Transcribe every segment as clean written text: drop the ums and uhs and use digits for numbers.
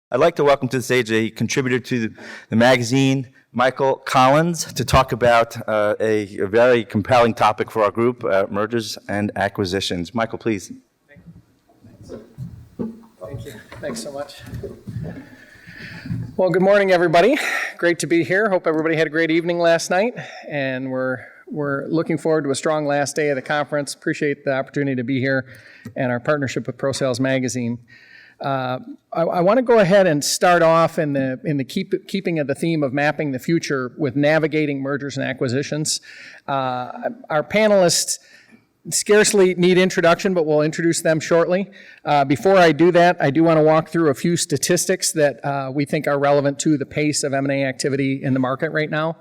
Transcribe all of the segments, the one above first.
I'd like to welcome to the stage a contributor to the magazine, Michael Collins, to talk about a very compelling topic for our group, mergers and acquisitions. Michael, please. Thank you. Thanks so much. Well, good morning, everybody. Great to be here. Hope everybody had a great evening last night, and we're looking forward to a strong last day of the conference. Appreciate the opportunity to be here and our partnership with ProSales Magazine. I want to go ahead and start off in the keeping of the theme of mapping the future with navigating mergers and acquisitions. Our panelists scarcely need introduction, but we'll introduce them shortly. Before I do that, I do want to walk through a few statistics that we think are relevant to the pace of M&A activity in the market right now.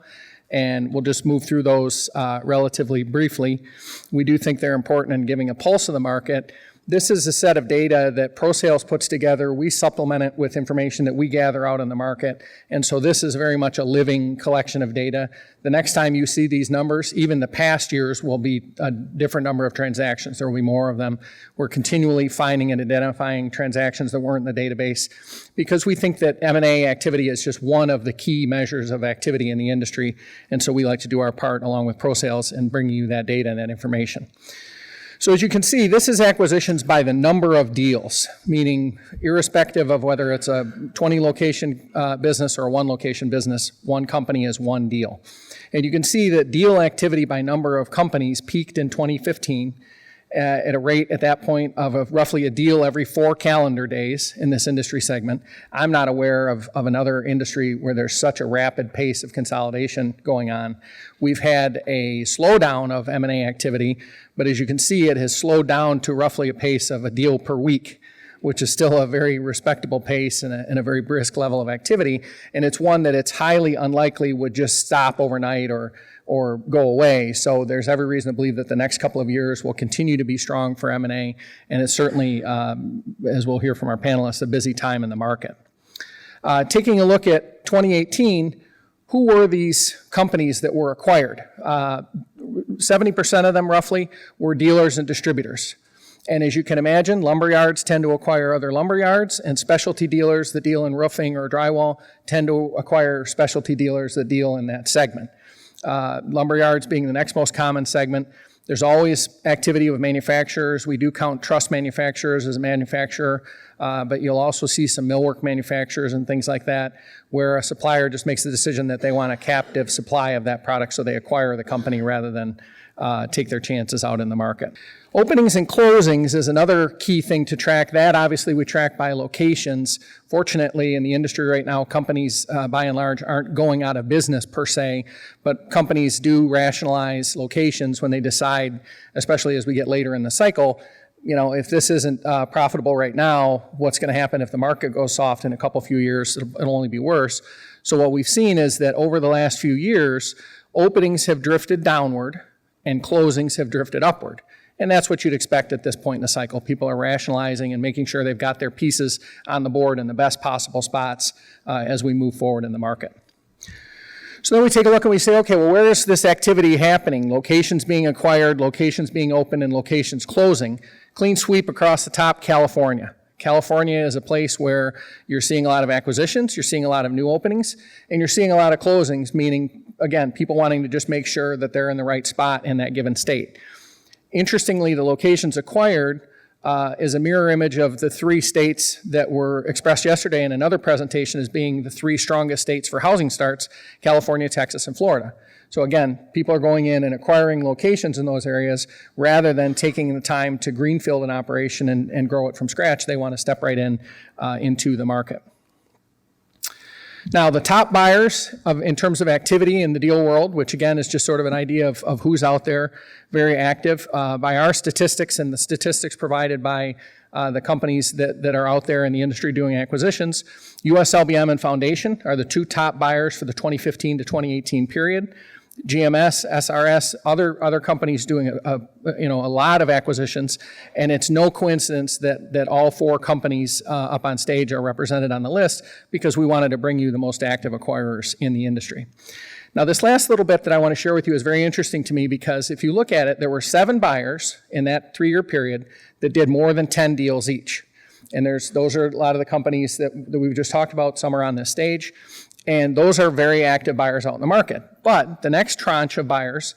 And we'll just move through those relatively briefly. We do think they're important in giving a pulse of the market. This is a set of data that ProSales puts together. We supplement it with information that we gather out in the market. And so this is very much a living collection of data. The next time you see these numbers, even the past years, will be a different number of transactions. There will be more of them. We're continually finding and identifying transactions that weren't in the database because we think that M&A activity is just one of the key measures of activity in the industry. And so we like to do our part along with ProSales in bringing you that data and that information. So as you can see, this is acquisitions by the number of deals, meaning irrespective of whether it's a 20-location business or a one-location business, one company is one deal. And you can see that deal activity by number of companies peaked in 2015 at a rate at that point of roughly a deal every 4 calendar days in this industry segment. I'm not aware of another industry where there's such a rapid pace of consolidation going on. We've had a slowdown of M&A activity, but as you can see, it has slowed down to roughly a pace of a deal per week, which is still a very respectable pace and a very brisk level of activity. And it's one that it's highly unlikely would just stop overnight or go away. So there's every reason to believe that the next couple of years will continue to be strong for M&A, and it's certainly, as we'll hear from our panelists, a busy time in the market. Taking a look at 2018, who were these companies that were acquired? 70% of them, roughly, were dealers and distributors. And as you can imagine, lumberyards tend to acquire other lumberyards, and specialty dealers that deal in roofing or drywall tend to acquire specialty dealers that deal in that segment. Lumberyards being the next most common segment. There's always activity with manufacturers. We do count truss manufacturers as a manufacturer, but you'll also see some millwork manufacturers and things like that, where a supplier just makes the decision that they want a captive supply of that product, so they acquire the company rather than take their chances out in the market. Openings and closings is another key thing to track. That obviously we track by locations. Fortunately, in the industry right now, companies by and large aren't going out of business per se, but companies do rationalize locations when they decide, especially as we get later in the cycle, if this isn't profitable right now, what's going to happen if the market goes soft in a couple few years? It'll only be worse. So what we've seen is that over the last few years, openings have drifted downward and closings have drifted upward. And that's what you'd expect at this point in the cycle. People are rationalizing and making sure they've got their pieces on the board in the best possible spots as we move forward in the market. So then we take a look and we say, okay, well, where is this activity happening? Locations being acquired, locations being opened, and locations closing. Clean sweep across the top, California. California is a place where you're seeing a lot of acquisitions, you're seeing a lot of new openings, and you're seeing a lot of closings, meaning, again, people wanting to just make sure that they're in the right spot in that given state. Interestingly, the locations acquired is a mirror image of the 3 states that were expressed yesterday in another presentation as being the 3 strongest states for housing starts, California, Texas, and Florida. So again, people are going in and acquiring locations in those areas rather than taking the time to greenfield an operation and grow it from scratch. They want to step right into the market. Now, the top buyers in terms of activity in the deal world, which again is just sort of an idea of who's out there, very active. By our statistics and the statistics provided by the companies that are out there in the industry doing acquisitions, US LBM and Foundation are the 2 top buyers for the 2015 to 2018 period. GMS, SRS, other companies doing a lot of acquisitions, and it's no coincidence that all 4 companies up on stage are represented on the list because we wanted to bring you the most active acquirers in the industry. Now, this last little bit that I want to share with you is very interesting to me because if you look at it, there were 7 buyers in that 3-year period that did more than 10 deals each. And those are a lot of the companies that we've just talked about. Some are on this stage. And those are very active buyers out in the market. But the next tranche of buyers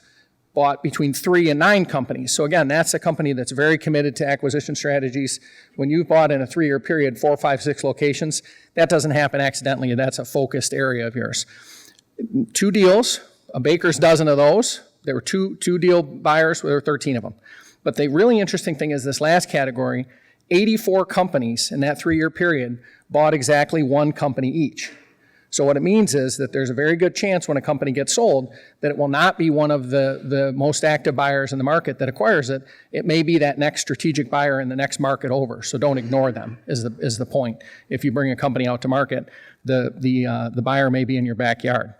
bought between 3 and 9 companies. So again, that's a company that's very committed to acquisition strategies. When you've bought in a 3-year period 4, 5, 6 locations, that doesn't happen accidentally. That's a focused area of yours. 2 deals, a baker's dozen of those. There were two deal buyers, there were 13 of them. But the really interesting thing is this last category, 84 companies in that 3-year period bought exactly 1 company each. So what it means is that there's a very good chance when a company gets sold that it will not be one of the most active buyers in the market that acquires it. It may be that next strategic buyer in the next market over. So don't ignore them is the point. If you bring a company out to market, the buyer may be in your backyard.